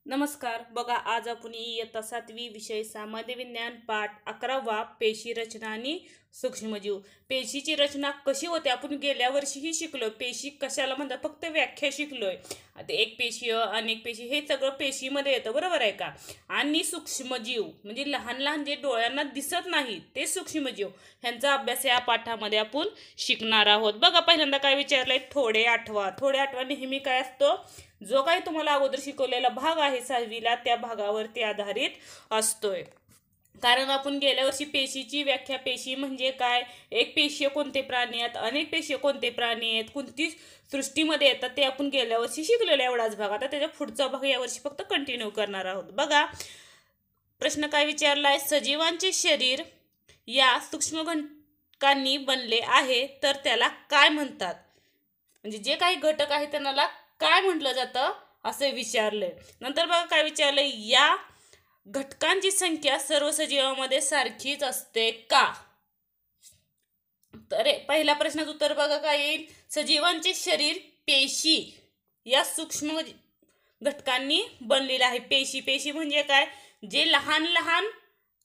नमस्कार. बघा, आज आपण इयत्ता 7वी विषय सामान्य विज्ञान पाठ 11वा पेशी रचना आणि सूक्ष्मजीव. पेशीची रचना कशी होते आपण गेल्या वर्षीही शिकलो. पेशी कशाला म्हणतात फक्त व्याख्या शिकलोय. आता एक पेशीय, अनेक पेशी हे सगळं पेशीमध्ये येतं, बरोबर आहे का. आणि सूक्ष्मजीव म्हणजे लहान लहान जे डोळ्यांना दिसत नाही ते सूक्ष्मजीव, ह्यांचा अभ्यास या पाठामध्ये आपण शिकणार आहोत. बघा, पहिल्यांदा काय विचारलंय, थोडे आठवा. थोडे आठवा नेहमी काय असतो, जो काही तुम्हाला अगोदर शिकवलेला भाग आहे 6वीला त्या भागावरती आधारित असतोय. कारण आपण गेल्या वर्षी पेशीची व्याख्या, पेशी म्हणजे काय, एक पेशीय कोणते प्राणी आहेत, अनेक पेशीय कोणते प्राणी आहेत, कोणती सृष्टीमध्ये येतात ते आपण गेल्या वर्षी शिकलेला एवढाच भाग. आता त्याच्या पुढचा भाग यावर्षी फक्त कंटिन्यू करणार आहोत. बघा, प्रश्न काय विचारलाय, सजीवांचे शरीर या सूक्ष्म घटकांनी बनले आहे तर त्याला काय म्हणतात. म्हणजे जे काही घटक आहेत त्यांना काय म्हटलं जातं असे विचारले. नंतर बघा काय विचारलंय, या घटकांची संख्या सर्व सजीवांमध्ये सारखीच असते का. तर पहिल्या प्रश्नाचं उत्तर बघा काय येईल, सजीवांचे शरीर पेशी या सूक्ष्म घटकांनी बनलेलं आहे. पेशी म्हणजे काय, जे लहान लहान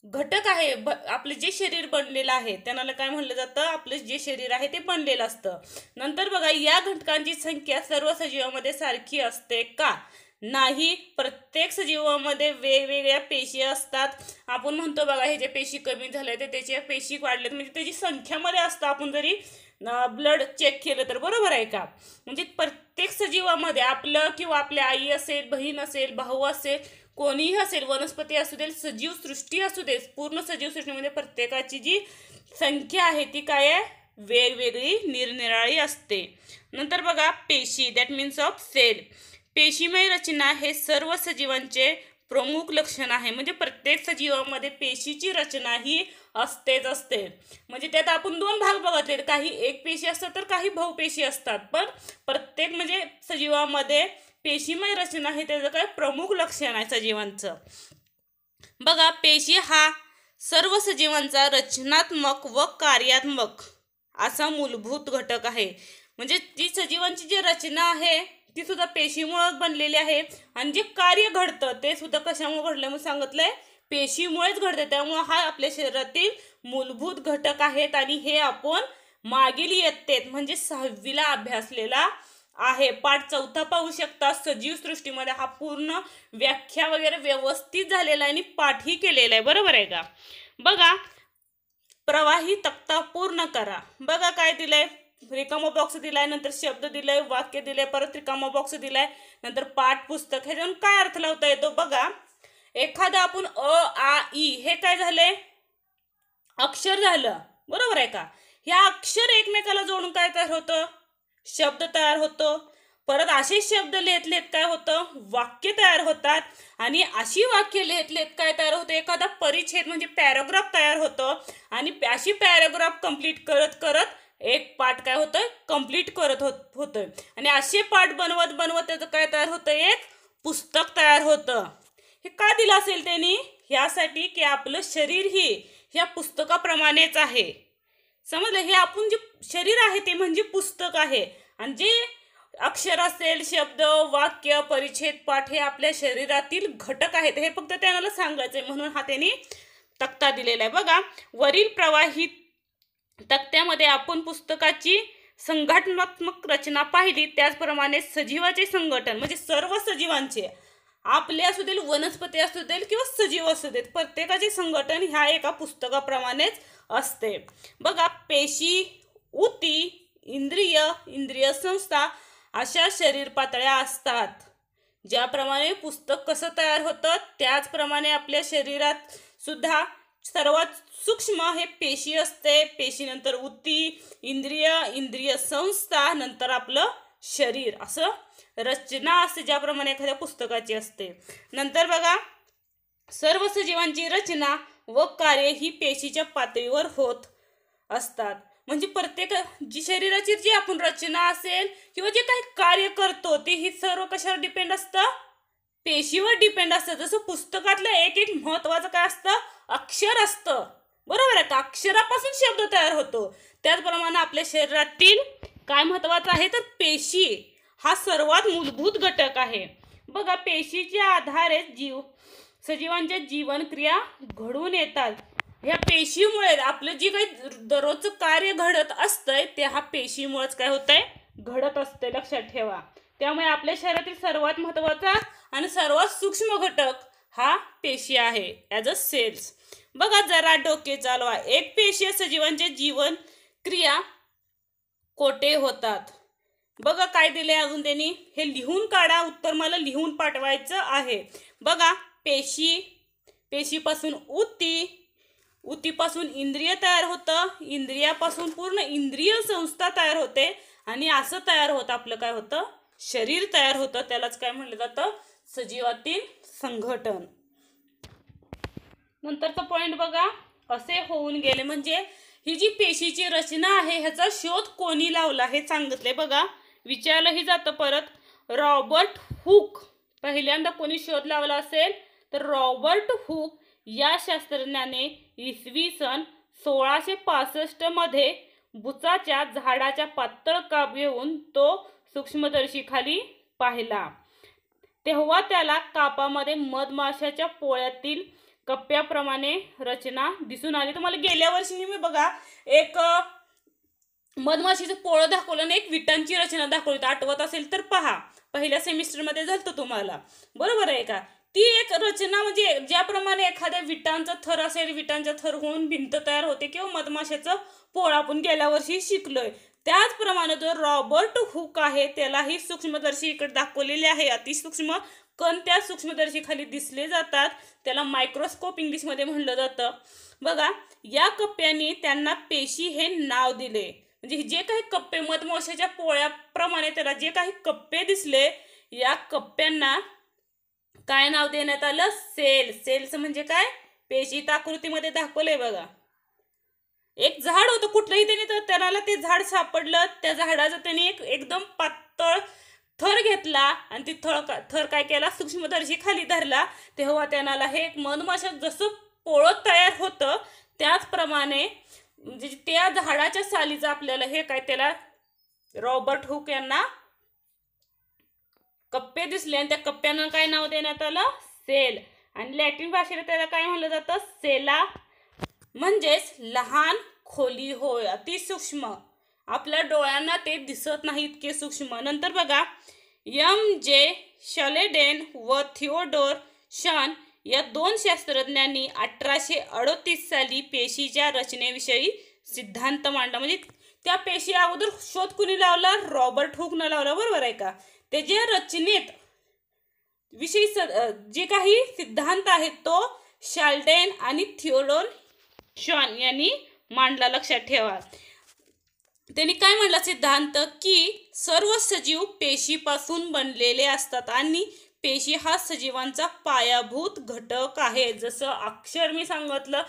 घटक आहे, आपले जे शरीर बनलेलं आहे त्यांना काय म्हणलं जातं, आपलं जे शरीर आहे ते बनलेलं असतं. नंतर बघा, या घटकांची संख्या सर्व सजीवांमध्ये सारखी असते का. नाही, प्रत्येक सजीवामध्ये वेगवेगळ्या पेशी असतात. आपण म्हणतो बघा, हे जे पेशी कमी झाले ते त्याच्या पेशी वाढल्यात म्हणजे त्याची संख्यामध्ये असतं. आपण जरी ब्लड चेक केलं तर, बरोबर आहे का. म्हणजे प्रत्येक सजीवामध्ये आपलं किंवा आपल्या आई असेल, बहीण असेल, भाऊ असेल, कोणीही असेल, वनस्पती असू दे, सजीव सृष्टी असू दे, पूर्ण सजीव सृष्टीमध्ये प्रत्येकाची जी संख्या आहे ती काय आहे, वेगवेगळी निरनिराळी असते. नंतर बघा, पेशी दॅट मीन्स ऑफ सेल. पेशीमय रचना हे सर्व सजीवांचे प्रमुख लक्षण आहे. म्हणजे प्रत्येक सजीवामध्ये पेशीची रचना ही असतेच असते. म्हणजे त्यात आपण दोन भाग बघितले, काही एक पेशी असतात तर काही बहुपेशी असतात. पण प्रत्येक म्हणजे सजीवामध्ये पेशीमय रचना हे त्याचं काय प्रमुख लक्षण आहे सजीवांचं. बघा, पेशी हा सर्व सजीवांचा रचनात्मक व कार्यात्मक असा मूलभूत घटक आहे. म्हणजे जी सजीवांची जी रचना आहे ती सुद्धा पेशीमुळे बनलेली आहे आणि जे कार्य घडतं ते सुद्धा कशामुळे घडलं म्हणून सांगितलंय, पेशीमुळेच घडतं. त्यामुळे हा आपल्या शरीरातील मूलभूत घटक आहेत आणि हे आपण मागील इयत्तेत म्हणजे 6वीला अभ्यासलेला आहे. पाठ 4 पाहू शकता. सजीव सृष्टीमध्ये हा पूर्ण व्याख्या वगैरे व्यवस्थित झालेला आहे आणि पाठही केलेला आहे, बरोबर आहे का. बघा, प्रवाही तक्ता पूर्ण करा. बघा काय दिलंय, रिकामा बॉक्स दिलाय, नंतर शब्द दिलाय, वाक्य दिलंय, परत रिकामा बॉक्स दिलाय, नंतर पाठ पुस्तक. ह्याच्यातून काय अर्थ लावता येतो बघा. एखादा आपण अ आ ई हे काय झाले, अक्षर झालं, बरोबर आहे का. ह्या अक्षर एकमेकाला जोडून काय तयार होतं, शब्द तयार होतो. परत असे शब्द लिहित लिहित काय होतं, वाक्य तयार होतात. आणि अशी वाक्य लिहित लिहित काय तयार होतं, एखादा परिच्छेद म्हणजे पॅराग्राफ तयार होतं. आणि अशी पॅराग्राफ कंप्लीट करत करत एक पाठ काय होतं, कंप्लीट करत होतोय. आणि असे पाठ बनवत बनवत त्याचं काय तयार होतं, एक पुस्तक तयार होतं. हे का दिलं असेल त्यांनी, ह्यासाठी की आपलं शरीर ही ह्या पुस्तकाप्रमाणेच आहे. समजलं, हे आपण जे शरीर आहे ते म्हणजे पुस्तक आहे आणि जे अक्षर असेल, शब्द, वाक्य, परिच्छेद, पाठ हे आपल्या शरीरातील घटक आहेत. हे फक्त त्यांना सांगायचंय म्हणून हा त्यांनी तक्ता दिलेला आहे. बघा, वरील प्रवाहित तक्त्यामध्ये आपण पुस्तकाची संघटनात्मक रचना पाहिली. त्याचप्रमाणे सजीवाचे संघटन म्हणजे सर्व सजीवांचे, आपले असू देईल, वनस्पती असू देईल किंवा सजीव असू देत, प्रत्येकाचे संघटन ह्या एका पुस्तकाप्रमाणेच असते. बघा, पेशी, ऊती, इंद्रिय संस्था अशा शरीर पातळ्या असतात. ज्याप्रमाणे पुस्तक कसं तयार होतं त्याचप्रमाणे आपल्या शरीरात सुद्धा सर्वात सूक्ष्म हे पेशी असते. पेशीनंतर ऊती, इंद्रिय संस्था, नंतर आपलं शरीर, असं रचना असते ज्याप्रमाणे एखाद्या पुस्तकाची असते. नंतर बघा, सर्व सजीवांची रचना व कार्य ही पेशीच्या पातळीवर होत असतात. म्हणजे प्रत्येक जी शरीराची जी आपण रचना असेल किंवा जे काही कार्य करतो ते ही सर्व कशावर डिपेंड असतं, पेशीवर डिपेंड असतं. जसं पुस्तकातलं एक एक महत्वाचं काय असतं, अक्षर असतं, बरोबर आहे का. अक्षरापासून शब्द तयार होतो. त्याचप्रमाणे आपल्या शरीरातील काय महत्वाचं आहे तर पेशी हा सर्वात मूलभूत घटक आहे. बघा, पेशीच्या आधारे सजीवांच्या जीवनक्रिया घडून येतात. ह्या पेशीमुळे आपलं जे काही दररोजचं कार्य घडत असतंय ते ह्या पेशीमुळेच काय होतंय, घडत असते, लक्षात ठेवा. त्यामुळे आपल्या शरीरातील सर्वात महत्त्वाचा आणि सर्वात सूक्ष्म घटक हा पेशी आहे, ॲज अ सेल्स. बघा, जरा डोके चालवा. एक पेशीय सजीवांचे जीवन क्रिया कोठे होतात. बघा काय दिले अजून त्यांनी, हे लिहून काढा. उत्तर मला लिहून पाठवायचं आहे. बघा, पेशीपासून उतीपासून इंद्रिय तयार होतं, इंद्रियापासून पूर्ण इंद्रिय संस्था तयार होते आणि असं तयार होतं आपलं काय होतं, शरीर तयार होतं. त्यालाच काय म्हटलं जातं, सजीवातील संघटन. नंतरचा पॉइंट बघा, असे होऊन गेले म्हणजे ही जी पेशीची रचना आहे ह्याचा शोध कोणी लावला हे सांगितले. बघा, विचारलंही जातं परत. Robert Hooke. पहिल्यांदा कोणी शोध लावला असेल तर रॉबर्ट हुक या शास्त्रज्ञाने इसवी सन 1665 मध्ये बुचाच्या झाडाच्या पातळ काप घेऊन तो सूक्ष्मदर्शीखाली पाहिला. तेव्हा त्याला कापामध्ये मधमाशाच्या पोळ्यातील कप्प्याप्रमाणे रचना दिसून आली. तुम्हाला गेल्या वर्षी मी बघा एक मधमाशीचं पोळं दाखवलं आणि एक विटांची रचना दाखवली, आठवत असेल तर पहा. पहिल्या सेमिस्टरमध्ये झालं तुम्हाला, बरोबर आहे का. ती एक रचना म्हणजे ज्याप्रमाणे एखाद्या विटांचा थर असेल, विटांचा थर होऊन भिंत तयार होते किंवा मधमाशाचं पोळं आपण गेल्या वर्षी शिकलोय, त्याचप्रमाणे जो रॉबर्ट हुक आहे त्यालाही सूक्ष्मदर्शी इकडे दाखवलेले आहे. अतिसूक्ष्म कण त्या सूक्ष्मदर्शीखाली दिसले जातात, त्याला मायक्रोस्कोप इंग्लिशमध्ये म्हणलं जातं. बघा, या कप्प्यांनी त्यांना पेशी हे नाव दिले. म्हणजे जे काही कप्पे मधमाशाच्या पोळ्याप्रमाणे त्याला जे काही कप्पे दिसले, या कप्प्यांना काय नाव देण्यात आलं, सेल्स म्हणजे काय, पेशी. आकृतीमध्ये दाखवलंय बघा. एक झाड होतं कुठलंही, त्याला ते झाड सापडलं, त्या झाडाचं त्यांनी एकदम पातळ थर घेतला आणि ती थर काय केला, सूक्ष्मदर्शी खाली धरला. तेव्हा त्यांना हे एक मधमाशा जसं पोळं तयार होतं त्याचप्रमाणे म्हणजे त्या झाडाच्या सालीचं आपल्याला हे काय, त्याला रॉबर्ट हुक यांना कप्पे दिसले आणि त्या कप्प्यांना काय नाव देण्यात आलं, सेल. आणि लॅटिन भाषेला त्याला काय म्हणलं जातं, सेला, म्हणजेच लहान खोली होय, अतिसूक्ष्म. आपल्या डोळ्यांना ते दिसत नाही इतके सूक्ष्म. नंतर बघा, M.J. शलेडेन व थिओडोर शन या दोन शास्त्रज्ञांनी 1838 साली पेशीच्या रचनेविषयी सिद्धांत मांडला. म्हणजे त्या पेशी अगोदर शोध कुणी लावला, रॉबर्ट हुकनं लावला, बरोबर आहे का. त्याच्या रचनेत विषयी जे काही सिद्धांत आहेत तो शाल्डेन आणि थिओडोर शॉन यांनी मांडला, लक्षात ठेवा. त्यांनी काय म्हणला सिद्धांत, की सर्व सजीव पेशीपासून बनलेले असतात आणि पेशी हा सजीवांचा पायाभूत घटक आहे. जसं अक्षर मी सांगितलं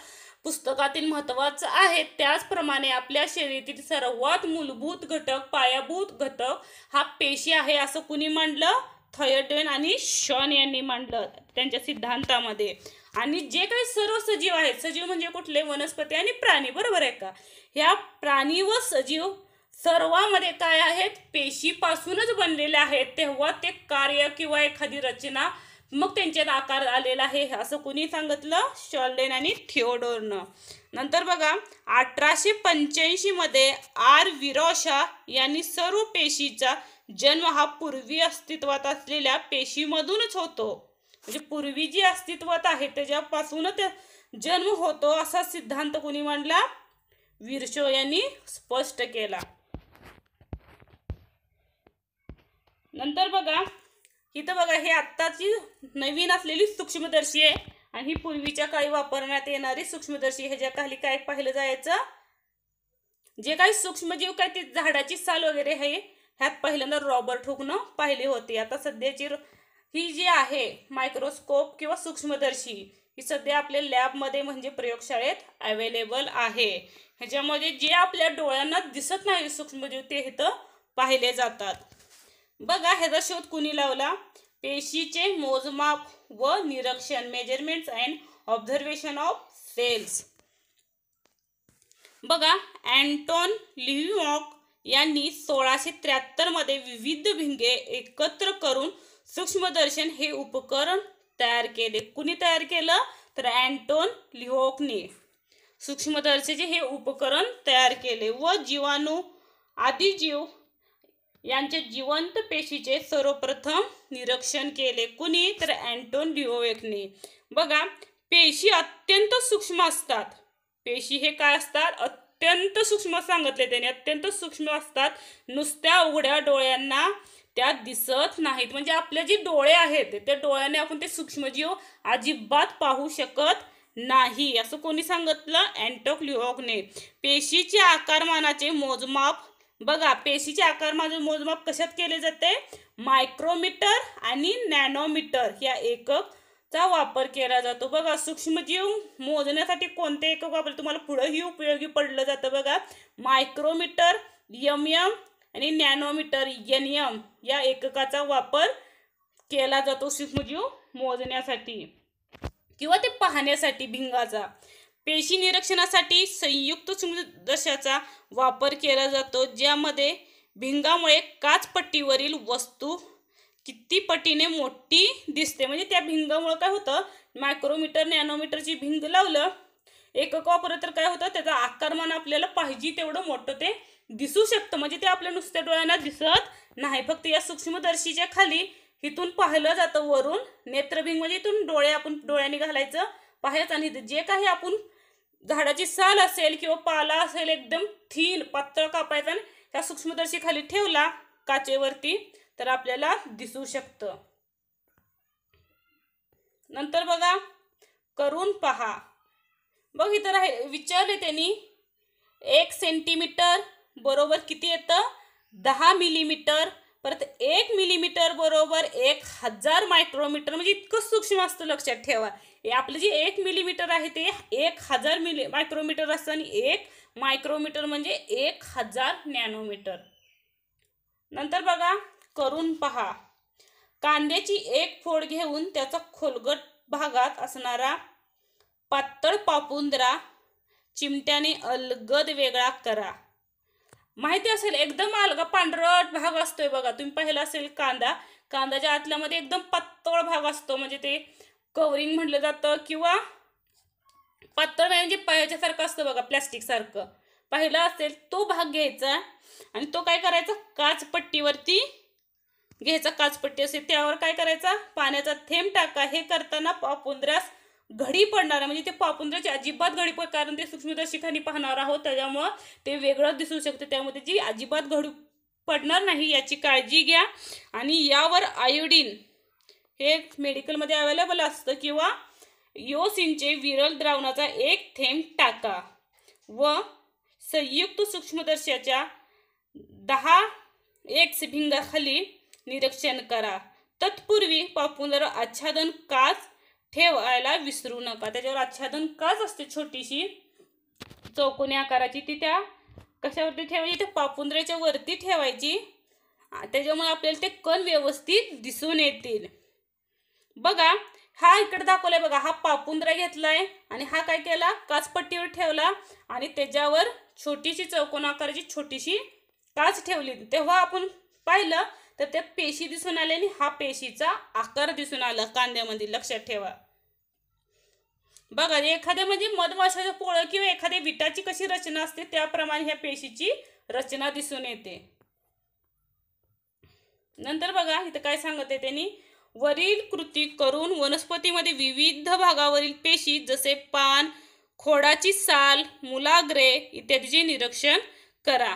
पुस्तकातील महत्त्वाचं आहे, त्याचप्रमाणे आपल्या शरीरातील सर्वात मूलभूत घटक, पायाभूत घटक हा पेशी आहे, असं कुणी मांडलं, थिओडोर आणि शॉन यांनी मांडलं त्यांच्या सिद्धांतामध्ये. आणि जे काही सर्व सजीव आहेत, सजीव म्हणजे कुठले, वनस्पती आणि प्राणी, बरोबर आहे का. ह्या प्राणी व सजीव सर्वांमध्ये काय आहेत, पेशीपासूनच बनलेले आहेत. तेव्हा ते कार्य किंवा एखादी रचना मग त्यांच्यात आकार आलेला आहे, असं कुणी सांगितलं, शॉल्डेन आणि थिओडोरनं. नंतर बघा, 1885 मध्ये आर विरोशा यांनी सर्व पेशीचा जन्म हा पूर्वी अस्तित्वात असलेल्या पेशीमधूनच होतो, म्हणजे पूर्वी जी अस्तित्वात आहे त्याच्यापासूनच जन्म होतो असा सिद्धांत कुणी मांडला, विर्शो यांनी स्पष्ट केला. नंतर बघा, इथं बघा, हे आत्ताची नवीन असलेली सूक्ष्मदर्शी आहे आणि ही पूर्वीच्या काळी वापरण्यात येणारी सूक्ष्मदर्शी. ह्याच्या खाली काय पाहिलं जायचं, जे काही सूक्ष्मजीव काय ते झाडाची साल वगैरे आहे, ह्यात पहिल्यांदा रॉबर्ट हुकनं पाहिली होती. आता सध्याची ही जी आहे मायक्रोस्कोप किंवा सूक्ष्मदर्शी, ही सध्या आपल्या लॅबमध्ये म्हणजे प्रयोगशाळेत अवेलेबल आहे. ह्याच्यामध्ये जे आपल्या डोळ्यांना दिसत नाही सूक्ष्मजीव ते इथं पाहिले जातात. बघा, ह्याचा शोध कुणी लावला, पेशीचे मोजमाप व निरीक्षण, measurements and observation of cells. बघा, अँटोन लिव्हिनॉक यांनी 1673 मध्ये विविध भिंगे एकत्र करून सूक्ष्मदर्शन हे उपकरण तयार केले. कुणी तयार केलं तर अँटोन लिओकने सूक्ष्मदर्शकाचे हे उपकरण तयार केले व जीवाणू आदी जीव यांचे जिवंत पेशीचे सर्वप्रथम निरीक्षण केले. कुणी तर अँटोन लिओकने. बघा, पेशी अत्यंत सूक्ष्म असतात. पेशी हे काय असतात? अत्यंत सूक्ष्म सांगितले त्याने, अत्यंत सूक्ष्म असतात. नुसत्या उघड्या डोळ्यांना त्या दिसत नाहीत. म्हणजे आपले जे डोळे आहेत त्या डोळ्याने आपण ते सूक्ष्मजीव अजिबात पाहू शकत नाही, असं कोणी सांगितलं? अँटोन लिओकने. पेशीच्या आकारमानाचे मोजमाप. बघा, पेशीचे आकारमानाचे मोजमाप कशात केले जाते? मायक्रोमीटर आणि नॅनोमीटर या एककचा वापर केला जातो. बघा, सूक्ष्मजीव मोजण्यासाठी कोणते एकक वापरले तुम्हाला पुढेही उपयोगी पडलं जातं. बघा, मायक्रोमीटर mm आणि नॅनोमीटर nm या एककाचा वापर केला जातो सूक्ष्मजीव मोजण्यासाठी किंवा ते पाहण्यासाठी भिंगाचा. पेशी निरीक्षणासाठी संयुक्त सूक्ष्मदर्शकाचा वापर केला जातो, ज्यामध्ये भिंगामुळे काचपट्टीवरील वस्तू किती पटीने मोठी दिसते. म्हणजे त्या भिंगामुळे काय होतं? मायक्रोमीटर नॅनोमीटरची भिंग लावलं एकक वापरलं तर काय होतं? त्याचा आकारमान आपल्याला पाहिजे तेवढं मोठं ते दिसू शकतं. म्हणजे ते आपल्या नुसत्या डोळ्यांना दिसत नाही. फक्त या सूक्ष्मदर्शीच्या खाली इथून पाहिलं जातं वरून. नेत्रभिंग म्हणजे इथून डोळे आपण डोळ्यांनी घालायचं पाहायचं आणि जे काही आपण झाडाची साल असेल किंवा पाला असेल एकदम थीन पातळ कापायचा आणि त्या सूक्ष्मदर्शी खाली ठेवला काचेवरती तर आपल्याला दिसू शकतं. नंतर बघा, करून पहा. बघ, इथं विचारले त्यांनी 1 सेंटीमीटर बरोबर किती येतं? 10 मिलीमीटर. परत 1 मिलीमीटर बरोबर 1000 मायक्रोमीटर. म्हणजे इतकं सूक्ष्म असतं, लक्षात ठेवा. आपलं जे 1 मिलीमीटर आहे ते 1000 मायक्रोमीटर असतं आणि 1 मायक्रोमीटर म्हणजे 1000 नॅनोमीटर. नंतर बघा, करून पहा. कांद्याची एक फोड घेऊन त्याचा खोलगट भागात असणारा पातळ पापुंद्रा चिमट्याने अलगद वेगळा करा. माहिती असेल एकदम अलगा पांढरट भाग असतोय बघा, तुम्ही पाहिला असेल कांद्याच्या आतल्यामध्ये एकदम पातळ भाग असतो. म्हणजे ते कवरिंग म्हटलं जातं किंवा पातळ म्हणजे पायाच्यासारखं असतं बघा, प्लॅस्टिक सारखं पाहिलं असेल. तो भाग घ्यायचा आणि तो काय करायचा? काचपट्टीवरती घ्यायचा. काचपट्टी असेल त्यावर काय करायचा? पाण्याचा थेंब टाका. हे करताना पापुंद्र्यास घडी पडणार, म्हणजे ते पापुंद्र्याची अजिबात घडी पड, कारण ते सूक्ष्मदर्शकाने पाहणार आहोत त्याच्यामुळं ते वेगळं दिसू शकते. त्यामध्ये जी अजिबात घडी पडणार नाही याची काळजी घ्या. आणि यावर आयोडीन हे मेडिकलमध्ये अवेलेबल असतं किंवा योसिनचे विरल द्रावणाचा 1 थेंब टाका व संयुक्त सूक्ष्मदर्शकाच्या 10x भिंगाखाली निरीक्षण करा. तत्पूर्वी पापुंद्रा आच्छादन काच ठेवायला विसरू नका. त्याच्यावर आच्छादन काच असते छोटीशी चौकोनी आकाराची, ती त्या कशावरती ठेवायची? त्या पापुंद्र्याच्या वरती ठेवायची. त्याच्यामुळे आपल्याला ते कण व्यवस्थित दिसून येतील. बघा, हा इकडे दाखवलाय बघा, हा पापुंद्रा घेतलाय आणि हा काय केला? काचपट्टीवर ठेवला आणि त्याच्यावर छोटीशी चौकोन आकाराची छोटीशी काच ठेवली. तेव्हा आपण पाहिलं तर त्या पेशी दिसून आल्या आणि हा पेशीचा आकार दिसून आला कांद्यामध्ये, लक्षात ठेवा. बघा, एखाद्या म्हणजे मधमाशाचं पोळं किंवा एखाद्या विटाची कशी रचना असते त्याप्रमाणे ह्या पेशीची रचना दिसून येते. नंतर बघा, इथं काय सांगत आहे त्यांनी? वरील कृती करून वनस्पतीमध्ये विविध भागावरील पेशी जसे पान, खोडाची साल, मूलाग्रे इत्यादीचे निरीक्षण करा.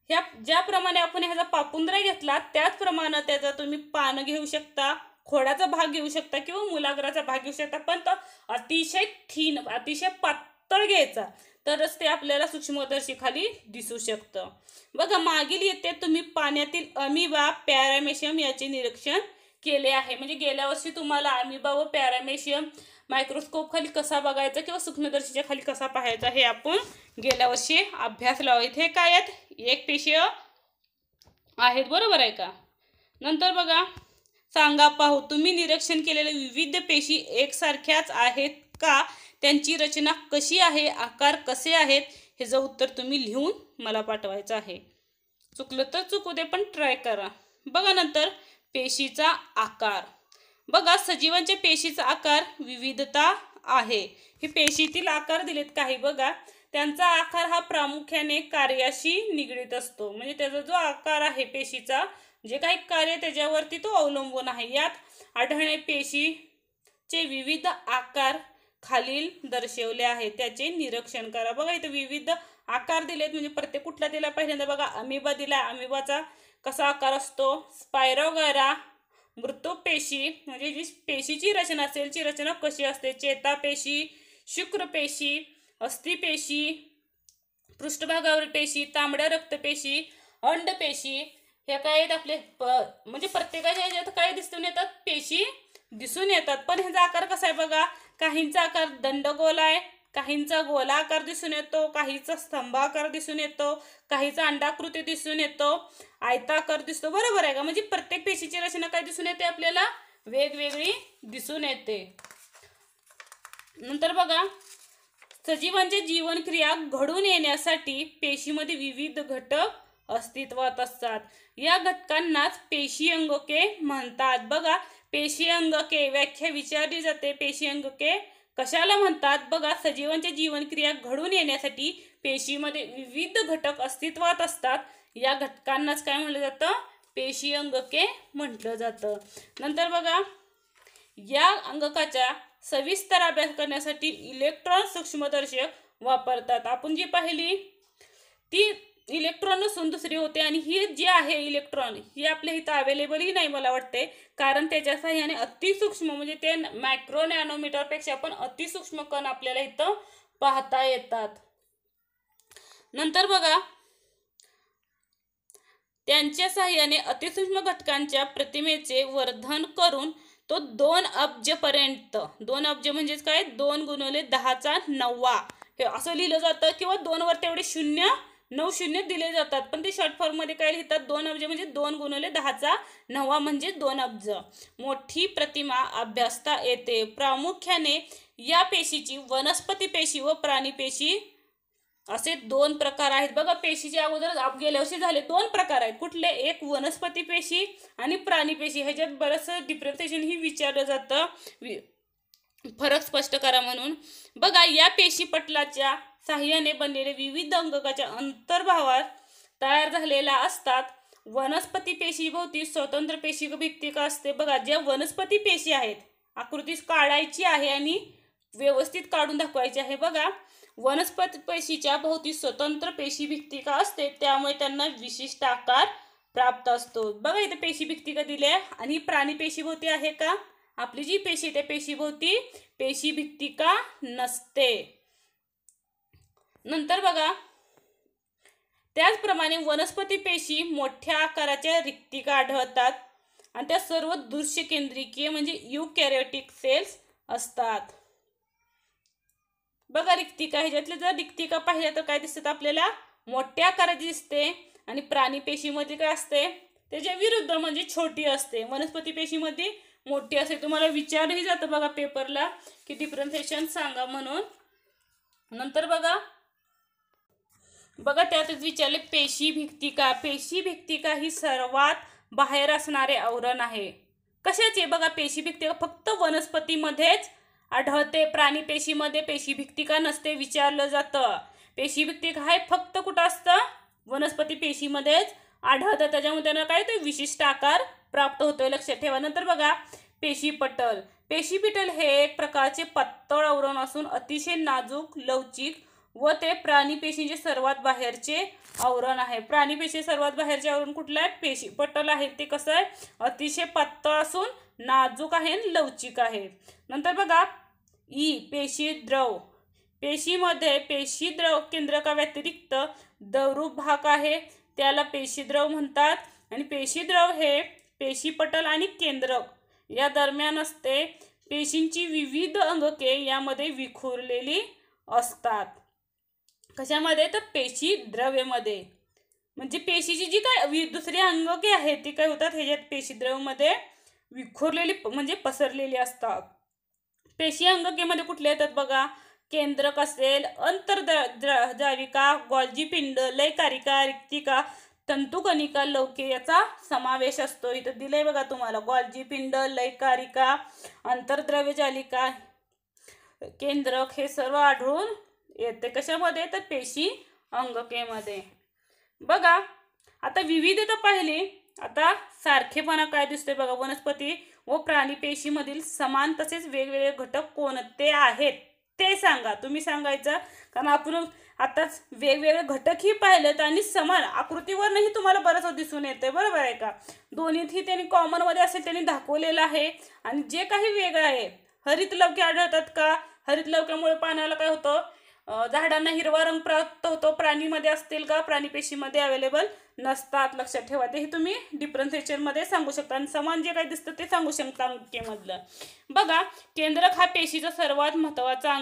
ह्या ज्याप्रमाणे आपण ह्याचा पापुंद्रा घेतला त्याचप्रमाणे त्याचा तुम्ही पान घेऊ शकता, खोडाचा भाग घेऊ शकता किंवा मूलाग्राचा भाग घेऊ शकता. पण तो अतिशय थीन, अतिशय पातळ घ्यायचा तरच ते आपल्याला सूक्ष्मदर्शी खाली दिसू शकतं. बघा, मागील येथे तुम्ही पाण्यातील अमिबा, पॅरामेशियम याचे निरीक्षण केले आहे. म्हणजे गेल्या वर्षी तुम्हाला अमिबा व पॅरामेशियम मायक्रोस्कोप खाली कसा बघायचा किंवा सूक्ष्मदर्शीच्या खाली कसा पाहायचा हे आपण गेल्या वर्षी अभ्यास लावला. इथे काय आहेत? एक पेशी आहेत, बरोबर आहे का? नंतर बघा, सांगा पाहू तुम्ही निरीक्षण केलेले विविध पेशी एकसारख्याच आहेत का? त्यांची रचना कशी आहे, आकार कसे आहेत, ह्याचं उत्तर तुम्ही लिहून मला पाठवायचं आहे. चुकलं तर चुकू दे, पण ट्राय करा. बघा, नंतर पेशीचा आकार. बघा सजीवांच्या पेशीचा आकार विविधता आहे. हे पेशीतील आकार दिलेत काही बघा. त्यांचा आकार हा प्रामुख्याने कार्याशी निगडीत असतो. म्हणजे त्याचा जो आकार आहे पेशीचा, जे काही कार्य त्याच्यावरती तो अवलंबून आहे. यात आढळणे पेशीचे विविध आकार खालील दर्शवले आहेत. त्याचे निरीक्षण करा. बघा इथे विविध आकार दिलेत. म्हणजे प्रत्येक कुठला दिला पहिल्यांदा बघा अमिबा दिला. अमिबाचा कसा आकार असतो. स्पायरोगैरा मृतपेशी म्हणजे जी पेशीची रचना सेलची रचना कशी असते. चेतापेशी, शुक्रपेशी, अस्थिपेशी, पृष्ठभागावर पेशी, तांबड्या रक्तपेशी, अंडपेशी, हे काय आहेत आपले म्हणजे प्रत्येकाच्या ह्याच्यात काय दिसून येतात. पेशी दिसून येतात. पण ह्याचा आकार कसा आहे बघा. काहींचा आकार दंडगोल आहे, काहींचा गोलाकार दिसून येतो, काहीचा स्तंभाकार दिसून येतो, काहीचा अंडाकृती दिसून येतो, आयताकार दिसतो. बरोबर आहे का. म्हणजे प्रत्येक पेशीची रचना काय दिसून येते आपल्याला वेगवेगळी दिसून येते. नंतर बघा सजीवांची जीवनक्रिया घडून येण्यासाठी पेशीमध्ये विविध घटक अस्तित्वात असतात. या घटकांनाच पेशी अंगके म्हणतात. बघा पेशी अंगके व्याख्या विचारली जाते. पेशी अंगके कशाला म्हणतात. बघा सजीवांच्या जीवनक्रिया घडून येण्यासाठी पेशीमध्ये विविध घटक अस्तित्वात असतात. या घटकांनाच काय म्हटलं जातं. पेशी अंगके म्हटलं जातं. नंतर बघा या अंगकाच्या सविस्तर अभ्यास करण्यासाठी इलेक्ट्रॉन सूक्ष्मदर्शक वापरतात. आपण जी पाहिली ती इलेक्ट्रॉन नसून दुसरी होते. आणि ही जी आहे इलेक्ट्रॉन ही आपल्या इथं अवेलेबलही नाही मला वाटते. कारण त्याच्या साहाय्याने अतिसूक्ष्म म्हणजे ते मायक्रो नॅनोमीटर पेक्षा पण अतिसूक्ष्म कण आपल्याला इथं पाहता येतात. नंतर बघा त्यांच्या साहाय्याने अतिसूक्ष्म घटकांच्या प्रतिमेचे वर्धन करून तो 2 अब्ज पर्यंत 2 अब्ज म्हणजेच काय 2 × 10⁹ हे असं लिहिलं जातं. किंवा 2 वर तेवढे 9 शून्य दिले जातात. पण ते शॉर्ट फॉर्म मध्ये काय लिहितात 2 अब्ज म्हणजे 2 × 10⁹ म्हणजे 2 अब्ज मोठी प्रतिमा अभ्यासता येते. प्रामुख्याने या पेशीची वनस्पती पेशी व प्राणी पेशी असे 2 प्रकार आहेत. बघा पेशीचे अगोदर गेल्या वर्षी झाले 2 प्रकार आहेत. कुठले. एक वनस्पती पेशी आणि प्राणी पेशी. ह्याच्यात बरंचसं डिफरन्सिएशन ही विचारलं जातं. फरक स्पष्ट करा म्हणून. बघा या पेशी पटलाच्या साह्याने बनलेले विविध अंगकाच्या अंतर्भावात तयार झालेल्या असतात. वनस्पती पेशीभोवती स्वतंत्र पेशी भित्तिका असते. बघा ज्या वनस्पती पेशी आहेत आकृती काढायची आहे आणि व्यवस्थित काढून दाखवायची आहे. बघा वनस्पती पेशीच्या भोवती स्वतंत्र पेशी भित्तिका असते. त्यामुळे त्यांना विशिष्ट आकार प्राप्त असतो. बघा इथे पेशी भित्तिका दिली आहे. आणि प्राणी पेशीभोवती आहे का. आपली जी पेशी त्या पेशीभोवती पेशी भित्तिका नसते. नंतर बघा त्याचप्रमाणे वनस्पती पेशी मोठ्या आकाराच्या रिक्तिका आढळतात. आणि त्या सर्व दृश्य केंद्रिकीय म्हणजे युकॅरियोटिक सेल्स असतात. बघा रिक्तिका ह्याच्यातले जर रिक्तिका पाहिल्या तर काय दिसतात आपल्याला मोठ्या आकाराची दिसते. आणि प्राणी पेशीमध्ये काय असते त्याच्या विरुद्ध म्हणजे छोटी असते. वनस्पती पेशीमध्ये मोठी असते. तुम्हाला विचारही जातं बघा पेपरला की डिफरन्सिएशन सांगा म्हणून. नंतर बघा त्यातच विचारले पेशी भित्तिका. पेशी भित्तिका ही सर्वात बाहेर असणारे आवरण आहे. कशाचे. बघा पेशी भित्तिका फक्त वनस्पतीमध्येच आढळते. प्राणी पेशीमध्ये पेशी भित्तिका नसते विचारलं जातं. पेशी भित्तिका हे फक्त कुठं असतं वनस्पती पेशीमध्येच आढळतं. त्याच्यामुळे त्यांना काय ते विशिष्ट आकार प्राप्त होतोय लक्षात ठेवा. नंतर बघा पेशीपटल. पेशीपटल हे एक प्रकारचे पातळ आवरण असून अतिशय नाजूक लवचिक व ते प्राणी पेशींचे सर्वात बाहेरचे आवरण आहे. प्राणी पेशी सर्वात बाहेरचे आवरण कुठलं आहे पेशीपटल आहे. ते कसं आहे अतिशय पातळ असून नाजूक आहे आणि लवचिक आहे. नंतर बघा पेशीद्रव. पेशीमध्ये पेशीद्रव केंद्रका व्यतिरिक्त द्रवरूप भाग आहे त्याला पेशीद्रव म्हणतात. आणि पेशीद्रव हे पेशीपटल आणि केंद्रक या दरम्यान असते. पेशींची विविध अंगके यामध्ये विखुरलेली असतात. कशामध्ये तर पेशी द्रव्यमध्ये. म्हणजे पेशीची जी काय दुसरी अंगके आहेत ती काय होतात ह्याच्यात पेशीद्रव्यमध्ये विखुरलेली म्हणजे पसरलेली असतात. पेशी अंगकेमध्ये कुठले येतात बघा केंद्रक असेल, अंतर्जाविका, गोल्जी पिंड, लयकारिका, रिक्तिका, तंतुकणिका, लवके याचा समावेश असतो. इथं दिलंय बघा तुम्हाला, गोल्जी पिंड, लयकारिका, अंतर्द्रव्य जालिका, केंद्रक हे सर्व आढळून येते. कशामध्ये? तर पेशी अंगकेमध्ये. बघा आता विविधता पाहिली, आता सारखेपणा काय दिसतोय बघा. वनस्पती व प्राणी पेशीमधील समान तसेच वेगवेगळे घटक कोणते आहेत ते सांगा. तुम्ही सांगायचं, कारण आपण आताच वेगवेगळे घटकही पाहिलेत आणि समान आकृतीवरही तुम्हाला बरंच दिसून येते, बरोबर आहे का. दोन्हीतही त्यांनी कॉमनमध्ये असेल त्यांनी दाखवलेलं आहे. आणि जे काही वेगळं आहे, हरित लवके आढळतात का? हरित लवक्यामुळे पाण्याला काय होतं, झाडांना हिरवा रंग प्राप्त होतो. प्राणीमध्ये असतील का? प्राणी पेशीमध्ये अवेलेबल नसतात. लक्षात ठेवा, ते तुम्ही डिफरन्शिएशन मध्ये सांगू शकता. आणि समान जे काही दिसतं ते सांगू शकता अंकेमधलं. बघा, केंद्रक हा पेशीचा सर्वात महत्त्वाचा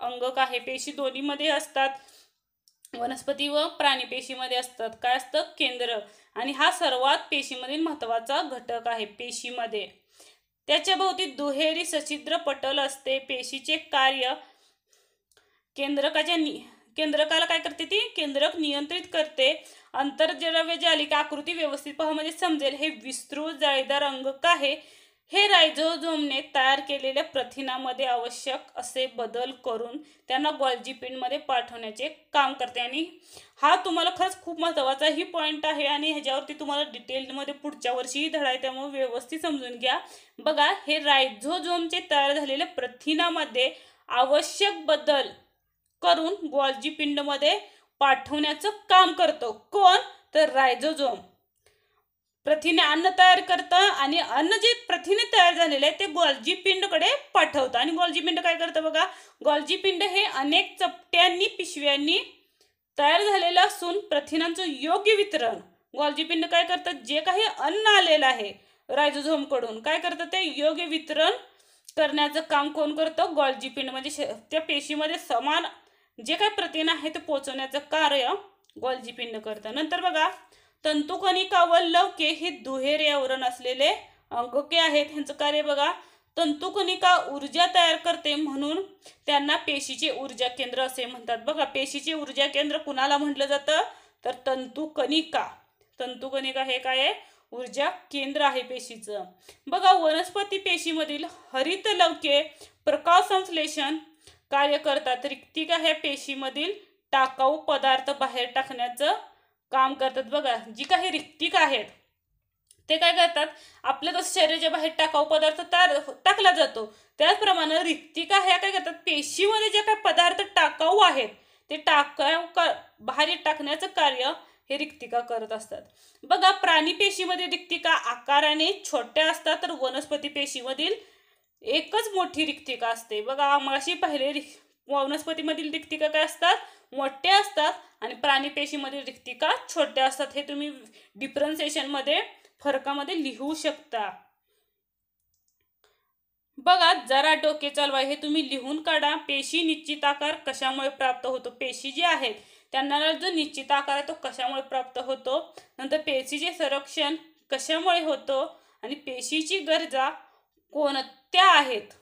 अंगक आहे. पेशी दोन्हीमध्ये असतात, वनस्पती व प्राणी पेशीमध्ये असतात. काय असतं? केंद्रक. आणि हा सर्वात पेशीमधील महत्त्वाचा घटक आहे पेशीमध्ये. त्याच्या भोवती दुहेरी सछिद्र पटल असते. पेशीचे कार्य केंद्रकाला काय करते? ती केंद्रक नियंत्रित करते. अंतर्द्रव्य जालिका आकृती व्यवस्थित पाहू म्हणजे समजेल. हे विस्तृत जाळीदार अंगक आहे. हे रायझोझोमने तयार केलेल्या प्रथिनामध्ये आवश्यक असे बदल करून त्यांना गोल्जी पिंडमध्ये पाठवण्याचे काम करते. आणि हा तुम्हाला खरंच खूप महत्त्वाचा ही पॉईंट आहे आणि ह्याच्यावरती तुम्हाला डिटेलमध्ये पुढच्या वर्षीही धडा आहे, त्यामुळे व्यवस्थित समजून घ्या. बघा, हे रायझोझोमचे तयार झालेल्या प्रथिनामध्ये आवश्यक बदल करून गोल्जी पिंडमध्ये पाठवण्याचं काम करतो. कोण? तर रायझोझोम. प्रथिने अन्न तयार करतं आणि अन्न जे प्रथिने तयार झालेले आहे ते गोल्जी पिंडकडे पाठवतं. आणि गोल्जी पिंड काय करतं बघा, गोल्जी पिंड हे अनेक चपट्यांनी पिशव्यांनी तयार झालेलं असून प्रथिनांचं योग्य वितरण गोल्जी पिंड काय करतं, जे काही अन्न आलेलं आहे रायझोझोम कडून काय करतं, ते योग्य वितरण करण्याचं काम कोण करतं? गोल्जी पिंड. म्हणजे त्या पेशीमध्ये समान जे काही प्रथिन आहे ते पोहोचवण्याचं कार्य गोल्जी पिंड करतं. नंतर बघा, तंतुकणिका व लवके हे दुहेरी आवरण असलेले अंगके आहेत. ह्यांचं कार्य बघा, तंतुकणिका ऊर्जा तयार करते म्हणून त्यांना पेशीचे ऊर्जा केंद्र असे म्हणतात. बघा, पेशीचे ऊर्जा केंद्र कुणाला म्हटलं जातं, तर तंतुकणिका. तंतुकणिका हे काय आहे? ऊर्जा केंद्र आहे पेशीचं. बघा, वनस्पती पेशीमधील हरित लवके प्रकाश संश्लेषण कार्य करतात. रिक्तिका ह्या पेशीमधील टाकाऊ पदार्थ बाहेर टाकण्याचं काम करतात. बघा, जी काही रिक्तिका आहेत ते काय करतात, आपल्या कसं शरीराच्या बाहेर टाकाऊ पदार्थ टाकला जातो, त्याचप्रमाणे रिक्तिका ह्या काय करतात, पेशीमध्ये जे काही पदार्थ टाकाऊ आहेत ते टाकाऊ बाहेर टाकण्याचं कार्य हे रिक्तिका करत असतात. बघा, प्राणी पेशीमध्ये रिक्तिका आकाराने छोट्या असतात, तर वनस्पती पेशीमधील एकच मोठी रिक्तिका असते. बघा, मगाशी पहिले वनस्पतीमधील रिक्तिका काय असतात, मोठ्या असतात आणि प्राणी पेशीमधील रिक्तिका छोट्या असतात. हे तुम्ही डिफरन्शिएशन मध्ये फरकामध्ये लिहू शकता. बघा, जरा डोके चालवा, हे तुम्ही लिहून काढा. पेशी निश्चित आकार कशामुळे प्राप्त होतो? पेशी जे आहेत त्यांना जो निश्चित आकार आहे तो कशामुळे प्राप्त होतो? नंतर पेशीचे संरक्षण कशामुळे होतो आणि पेशीची गरजा कोणत्या आहेत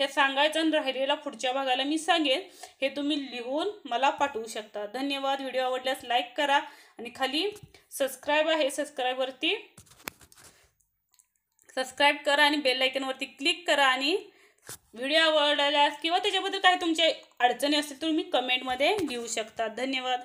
हे सांगायचं. आणि राहिलेला पुढच्या भागाला मी सांगेन, हे तुम्ही लिहून मला पाठवू शकता. धन्यवाद. व्हिडिओ आवडल्यास लाईक करा आणि खाली सबस्क्राईब आहे, सबस्क्राईब करा आणि बेल आयकॉनवरती क्लिक करा. आणि व्हिडिओ आवडल्यास किंवा त्याच्याबद्दल काही तुमच्या अडचणी असतील तुम्ही कमेंटमध्ये लिहू शकता. धन्यवाद.